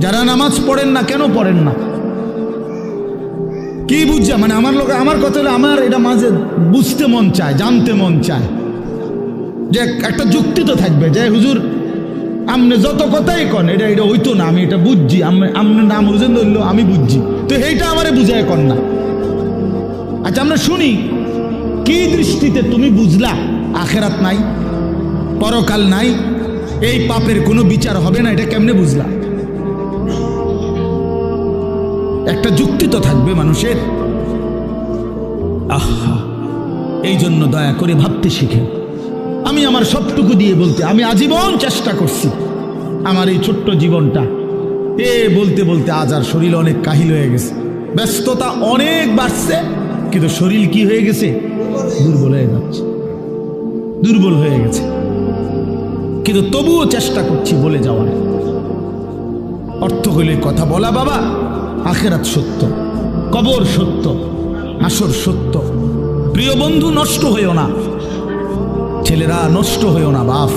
যারা নামাজ পড়েন না কেন পড়েন না? কি বুঝছে? মানে আমার কথা হলো, আমার এটা মাঝে বুঝতে মন চায়, জানতে মন চায় যে একটা যুক্তি তো থাকবে যে হুজুর আপনি যত কথাই কন এটা হইতো না, আমি এটা বুঝছি, আপনার নাম বুঝেন ধরলো আমি বুঝছি, তো এইটা আমারে বুঝায় কন না। আচ্ছা আমরা শুনি, কি দৃষ্টিতে তুমি বুঝলা আখেরাত নাই, পরকাল নাই, এই পাপের কোনো বিচার হবে না, এটা কেমনে বুঝলা? একটা যুক্তি তো থাকবে মানুষের। আহা, এই জন্য দয়া করে ভাবতে শিখেন। আমি আমার সবটুকু দিয়ে বলতে, আমি আজীবন চেষ্টা করছি আমার এই ছোট্ট জীবনটা বলতে বলতে আজ আর শরীর অনেক কাহিল হয়ে গেছে, ব্যস্ততা অনেক বাড়ছে, কিন্তু শরীর কি হয়ে গেছে? দুর্বল হয়ে যাচ্ছে, দুর্বল হয়ে গেছে। কিন্তু তবুও চেষ্টা করছি বলে যাওয়ার। অর্থ হইলে কথা বলা, বাবা আখেরাত সত্য, কবর সত্য, হাসর সত্য। প্রিয় বন্ধু, নষ্ট হইও না, ছেলেরা নষ্ট হইও না বাপ।